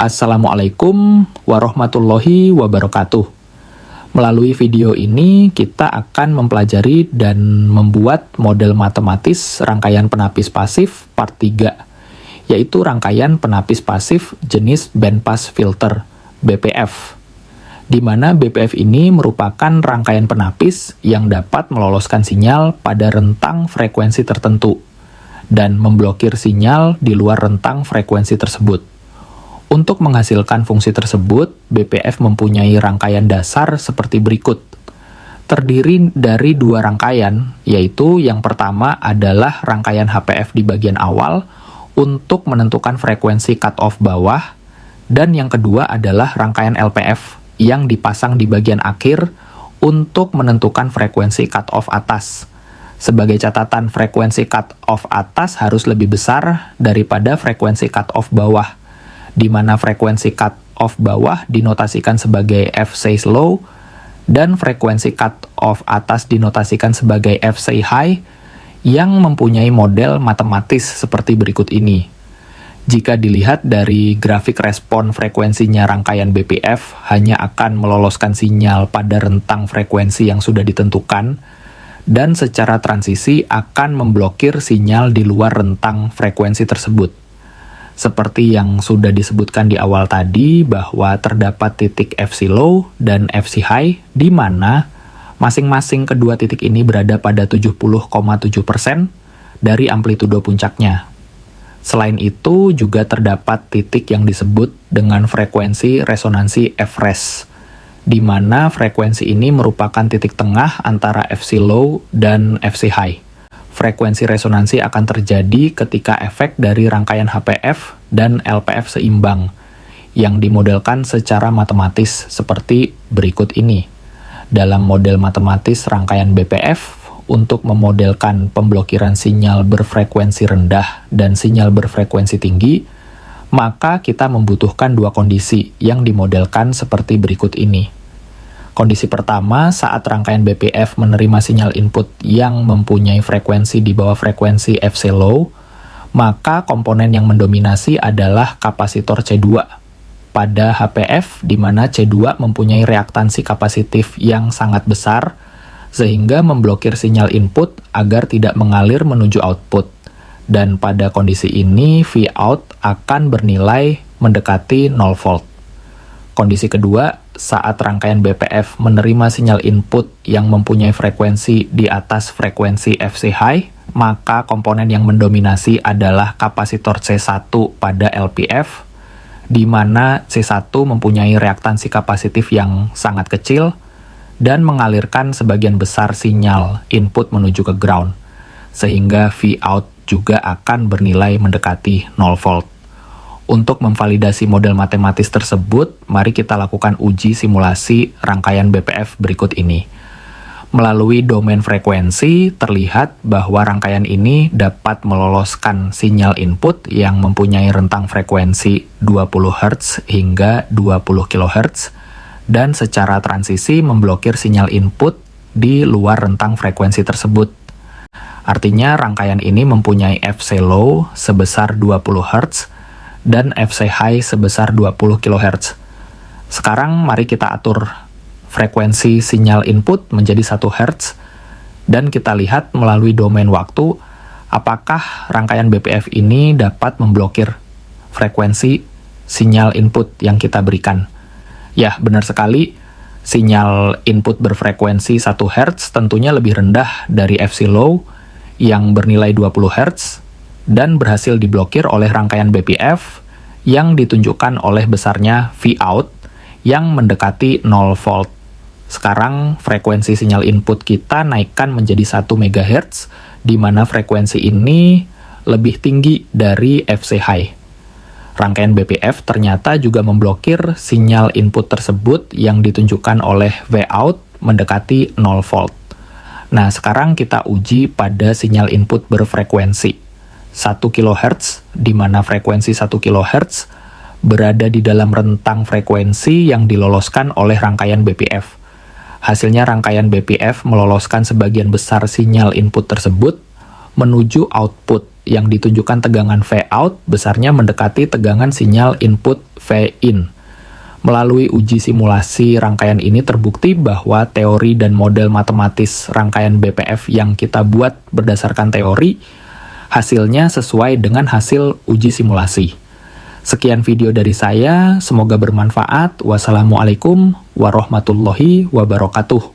Assalamualaikum warahmatullahi wabarakatuh. Melalui video ini, kita akan mempelajari dan membuat model matematis rangkaian penapis pasif part 3, yaitu rangkaian penapis pasif jenis bandpass filter, BPF. Di mana BPF ini merupakan rangkaian penapis yang dapat meloloskan sinyal pada rentang frekuensi tertentu dan memblokir sinyal di luar rentang frekuensi tersebut. Untuk menghasilkan fungsi tersebut, BPF mempunyai rangkaian dasar seperti berikut. Terdiri dari dua rangkaian, yaitu yang pertama adalah rangkaian HPF di bagian awal untuk menentukan frekuensi cutoff bawah, dan yang kedua adalah rangkaian LPF yang dipasang di bagian akhir untuk menentukan frekuensi cutoff atas. Sebagai catatan, frekuensi cutoff atas harus lebih besar daripada frekuensi cutoff bawah, di mana frekuensi cut-off bawah dinotasikan sebagai Fc low, dan frekuensi cut-off atas dinotasikan sebagai Fc high, yang mempunyai model matematis seperti berikut ini. Jika dilihat dari grafik respon frekuensinya rangkaian BPF hanya akan meloloskan sinyal pada rentang frekuensi yang sudah ditentukan, dan secara transisi akan memblokir sinyal di luar rentang frekuensi tersebut. Seperti yang sudah disebutkan di awal tadi, bahwa terdapat titik Fc low dan Fc high, di mana masing-masing kedua titik ini berada pada 70,7% dari amplitudo puncaknya. Selain itu, juga terdapat titik yang disebut dengan frekuensi resonansi Fres, di mana frekuensi ini merupakan titik tengah antara Fc low dan Fc high. Frekuensi resonansi akan terjadi ketika efek dari rangkaian HPF dan LPF seimbang, yang dimodelkan secara matematis seperti berikut ini. Dalam model matematis rangkaian BPF, untuk memodelkan pemblokiran sinyal berfrekuensi rendah dan sinyal berfrekuensi tinggi, maka kita membutuhkan dua kondisi yang dimodelkan seperti berikut ini. Kondisi pertama, saat rangkaian BPF menerima sinyal input yang mempunyai frekuensi di bawah frekuensi Fc low, maka komponen yang mendominasi adalah kapasitor C2 pada HPF, di mana C2 mempunyai reaktansi kapasitif yang sangat besar, sehingga memblokir sinyal input agar tidak mengalir menuju output. Dan pada kondisi ini, Vout akan bernilai mendekati 0 volt. Kondisi kedua, saat rangkaian BPF menerima sinyal input yang mempunyai frekuensi di atas frekuensi Fc high, maka komponen yang mendominasi adalah kapasitor C1 pada LPF, di mana C1 mempunyai reaktansi kapasitif yang sangat kecil dan mengalirkan sebagian besar sinyal input menuju ke ground, sehingga Vout juga akan bernilai mendekati 0 volt. Untuk memvalidasi model matematis tersebut, mari kita lakukan uji simulasi rangkaian BPF berikut ini. Melalui domain frekuensi, terlihat bahwa rangkaian ini dapat meloloskan sinyal input yang mempunyai rentang frekuensi 20 Hz hingga 20 kHz, dan secara transisi memblokir sinyal input di luar rentang frekuensi tersebut. Artinya, rangkaian ini mempunyai Fc low sebesar 20 Hz, dan Fc high sebesar 20 kHz. Sekarang mari kita atur frekuensi sinyal input menjadi 1 Hz, dan kita lihat melalui domain waktu apakah rangkaian BPF ini dapat memblokir frekuensi sinyal input yang kita berikan. Ya, benar sekali, sinyal input berfrekuensi 1 Hz tentunya lebih rendah dari Fc low yang bernilai 20 Hz, dan berhasil diblokir oleh rangkaian BPF yang ditunjukkan oleh besarnya Vout yang mendekati 0 volt. Sekarang frekuensi sinyal input kita naikkan menjadi 1 MHz, di mana frekuensi ini lebih tinggi dari Fc high. Rangkaian BPF ternyata juga memblokir sinyal input tersebut yang ditunjukkan oleh Vout mendekati 0 volt. Nah, sekarang kita uji pada sinyal input berfrekuensi 1 kHz, di mana frekuensi 1 kHz berada di dalam rentang frekuensi yang diloloskan oleh rangkaian BPF. Hasilnya rangkaian BPF meloloskan sebagian besar sinyal input tersebut menuju output yang ditunjukkan tegangan V out besarnya mendekati tegangan sinyal input V in. Melalui uji simulasi rangkaian ini terbukti bahwa teori dan model matematis rangkaian BPF yang kita buat berdasarkan teori, hasilnya sesuai dengan hasil uji simulasi. Sekian video dari saya, semoga bermanfaat. Wassalamualaikum warahmatullahi wabarakatuh.